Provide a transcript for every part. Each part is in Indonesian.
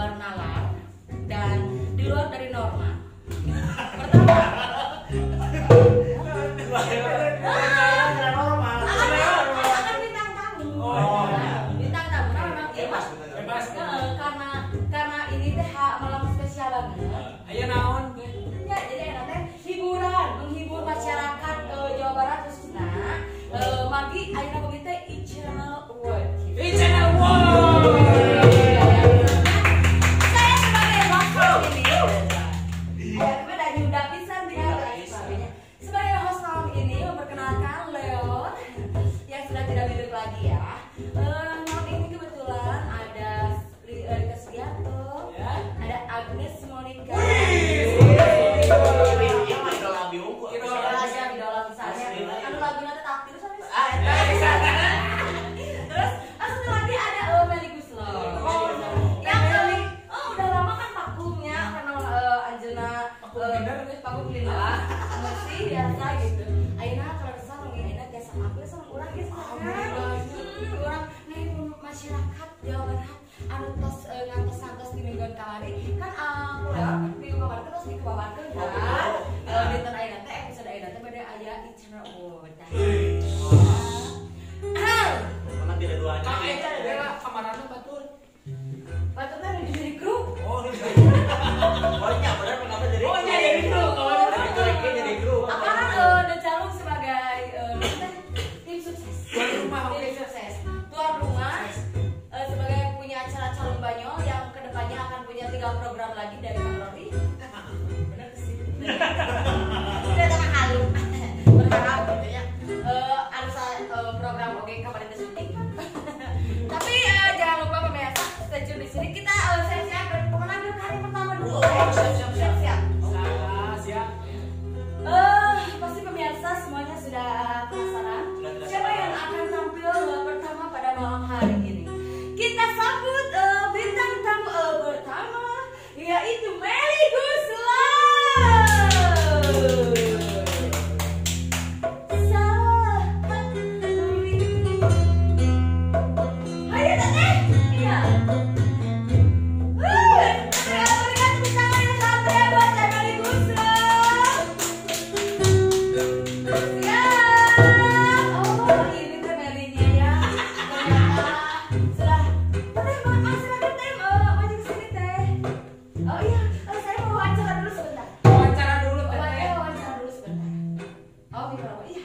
luar nalar dan di luar dari norma. Pertama, akan bintang tamu. Bintang tamu memang bebas. Karena ini teh malam spesial banget. Ayo naon? Ya, jadi enak teh hiburan, menghibur masyarakat Jawa Barat khususnya. Magi ayeuna begitu teh e-channel award. E-channel award. Saya sebagai host malam ini. Beda nyudah pisan dia sebagainya. Sebagai host malam ini memperkenalkan Leon yang sudah tidak hidup lagi ya. Malam ini kebetulan ada Rika Sugiarto, ada Agnes Monica. Idola misalnya. Anu lagunya teh takdir sampai. Terus satu lagi ada Melly Guslo. Yang udah lama kan vakumnya karena Anjena vakum cleaner. Masih biasa gitu. Ayeuna kalau bisa ayeuna jasa aku sama urang geus urang nih masyarakat Jawa Barat anu tos ngantos-ngantos di mingguan kamari kan minggu kamari terus dikebawakeun kan. Dinten ayeuna teh episode ayeuna teh bade aya e-channel award. Memang tidak duanya. Kang Eca ada kamarana batur. Batur teh nu jadi grup. Oh, nya benar mengapa jadi? Oh, nya jadi grup. Jadi grup. Apakah The Calung sebagai tim sukses? Tuan Sukses. Tuan rumah sebagai punya acara calon banyol yang kedepannya akan punya 3 program lagi dari Kang Rory. Benar sih. Udah tengah halu. Berharap gitu ya. Ada program oke kapan itu syuting. Tapi jangan lupa pemirsa stay tune di sini. Kita siap-siap menampilkan hari pertama dulu. Siap-siap. Siap. Pasti pemirsa semuanya sudah penasaran siapa yang akan tampil pertama pada malam hari ini. Kita sambut bintang tamu pertama yaitu Melly Guslo. Ayo teteh, iya. Berikan tepuk tangan yang sangat meriah buat Melly Guslo. Oh, ini teh Melinya ya. Ternyata sudah. Silakan teh, maju ke sini teh. Oh iya, saya mau wawancara dulu sebentar. Wawancara dulu teh. Wawancara dulu sebentar. Oh, mikrofon. Iya.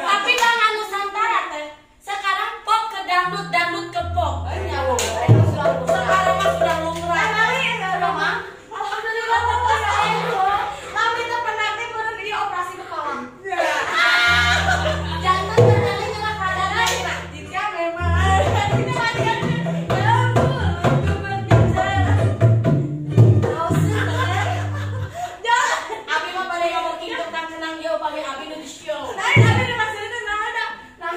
Tapi jangan Nusantara teh. Sekarang pop ke dangdut, dangdut ke pop. Sekarang mah sudah lumrah. Alhamdulillah tapi teh pernah teh beureun ieu operasi kepala. Jantan ternyata juga kadang jika memang Abi mah balik ngomong gitu kan senang yo pami abi nu di show. Nah, abi nu maksudna teh nah ada. Nah,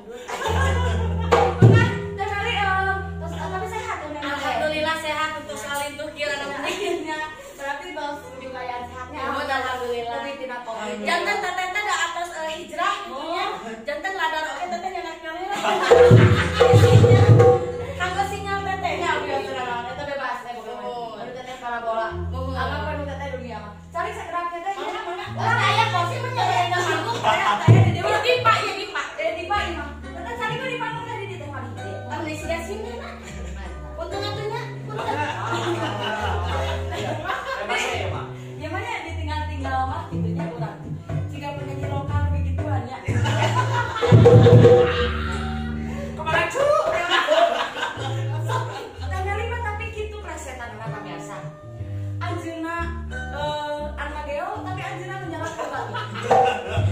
Bukan, Teh Meli terus tapi sehat ya memang. Alhamdulillah sehat untuk salin tuh kira Akhirnya berarti bang juga yang sehatnya. Alhamdulillah. Tapi tidak covid. Jantan teteh teh da atas hijrah gitunya. Jantan ladar oke teteh nyenak kali. Kagak sinyal teteh. Ya udah sudah teteh bebas Aduh teteh para bola. Apa kan teteh dunia mah. Cari segera teteh. Lah aya kursi menyelenggara panggung. Saya di Ya di Pak, ya di Pak. di Pak Imam. Teteh cari kok di panggung tadi di Teh Meli. Apresiasi mana? Untung atunya. Punten. Bebas ya, Mak. Ya mana ditinggal-tinggal mah gitunya urang. Jika penyanyi lokal begituan ya. Kemana cu? Tanya lima tapi gitu presetan apa biasa. Anjeuna Armageo tapi anjeuna menjalan ke Bali.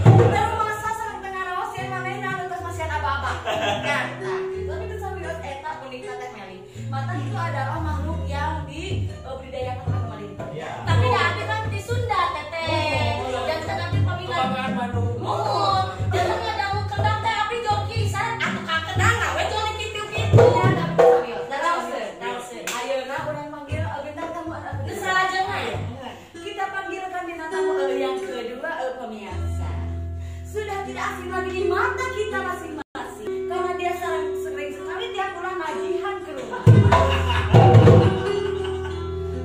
Baru masa sareng tengah raos yang manehna terus masih ada apa-apa. Nah, tapi itu sambil eta unikna Teh Meli. Mata itu adalah makhluk yang dibudidayakan oleh pemerintah. Iya. Tapi da abdi kan di Sunda teteh. Jantan abdi pamingan. Kebanggaan Bandung. Muhun. Jantan ngadawu kendang teh abdi joki san atuh ka kendang we tuh kitu-kitu. Ya, tapi Rause. Ayeuna urang panggil bintang tamu Geus salajengna ya. Kita panggilkan bintang tamu yang kedua pemirsa. Sudah tidak asing lagi di mata kita masing-masing karena dia sering sekali tiap bulan nagihan ke rumah.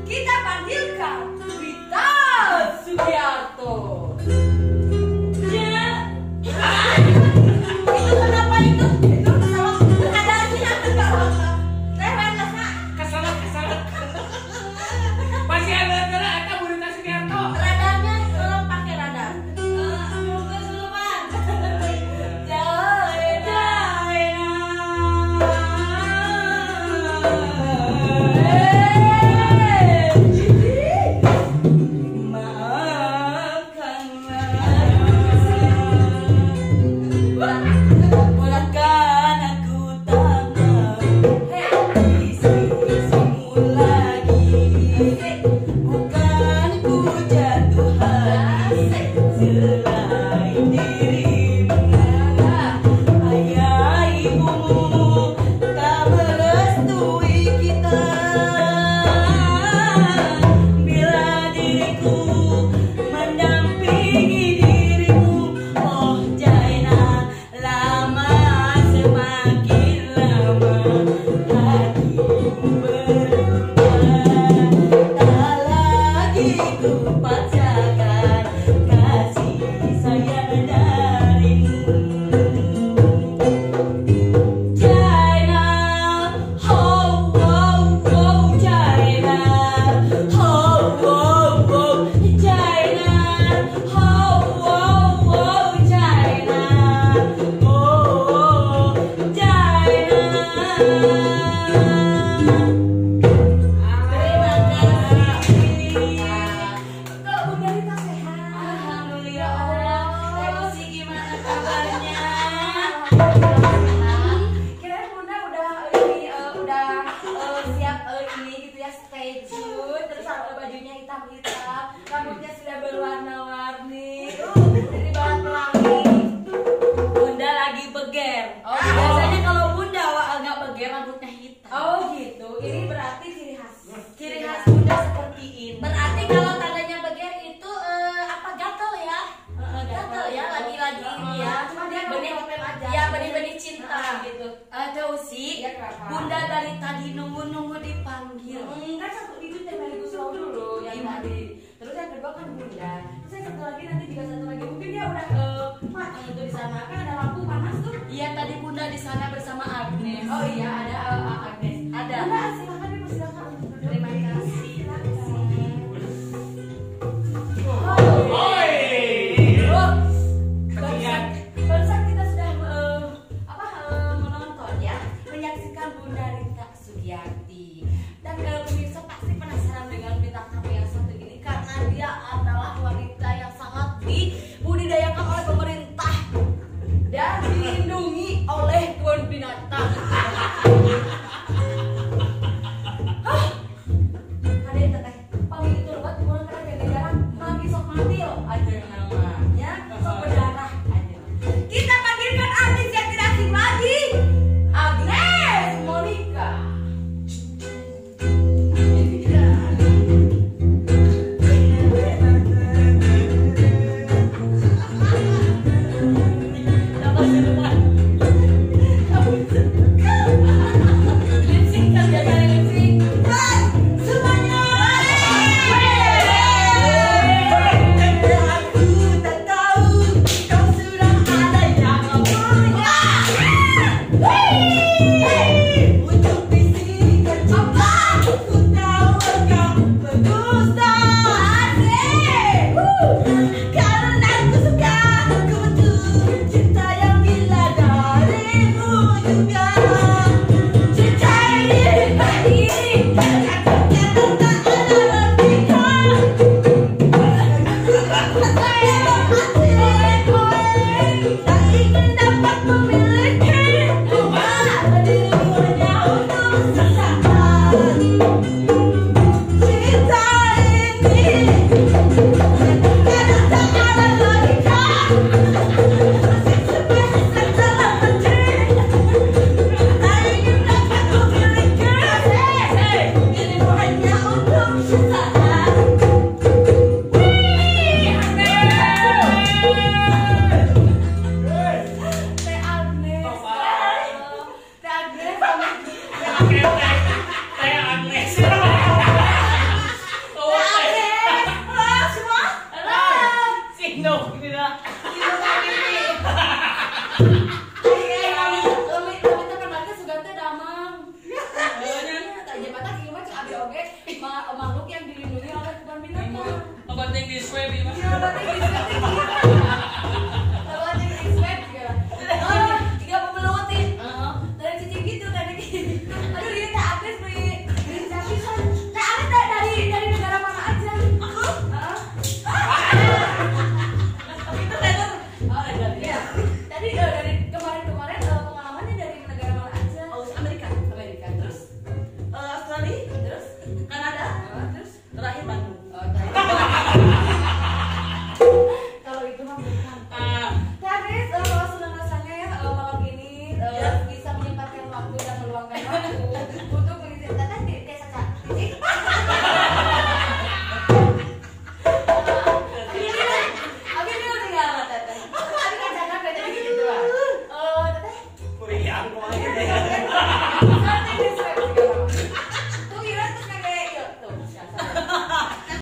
Kita panggilkan Wita Sugiarto. Ya. Itu kenapa itu? Itu kalau ada artinya kalau Teh Meli Kesalat. Masih ada eta Burita Sugiarto. Radarnya orang pakai radar. Bagus luman. Bulatkan aku tak mau di sisimu lagi. Bukan ku jatuh hati selain dirimu. Ayah ibumu tak merestui kita. Bila diriku mendampingi dirimu, oh Jaina, lama semakin lama hatiku berubah. Tak lagi ku paksakan kasih sayang darimu. Jaina, oh oh oh Jaina, oh oh oh Jaina, oh oh oh Jaina, oh oh Jaina. Terima kasih. Kok Bunda Rita sehat? Alhamdulillah Allah. Teh Usi gimana kabarnya? Kirain Bunda udah siap ini gitu ya stay tune terus bajunya hitam-hitam, rambutnya sudah berwarna-warni, jadi bahan pelangi. Bunda lagi beger. Oh, Biasanya kalau Bunda agak beger rambutnya hitam. Oh gitu, ini berarti ciri khas. Ciri khas Bunda seperti ini. Berarti kalau tandanya beger itu apa gatel ya? Gatel ya, lagi-lagi ini ya. Cuma dia benih nge-PM aja. Ya benih-benih cinta Ah. gitu. Teh Usi, Iya, kenapa? Bunda dari tadi nunggu-nunggu dipanggil. Kan satu itu Teh Meli Guslau dulu yang tadi, terus yang kedua kan Bunda, terus yang satu lagi nanti juga satu lagi mungkin dia udah matang itu di sana kan ada lampu panas tuh. Iya tadi Bunda di sana bersama Agnes. Oh iya ada Agnes. Ada. Bunda silakan dipersilakan untuk duduk. Terima kasih. Oi. Oh, Kegiatan. barusan kita sudah menonton ya, menyaksikan Bunda Rita Sugiarti. Dan pemirsa pasti penasaran dengan bintang tamu yang satu ini karena dia adalah wanita yang sangat dibudidayakan oleh pemerintah dan dilindungi oleh kebun binatang. di swab ini mas. Iya, berarti gitu.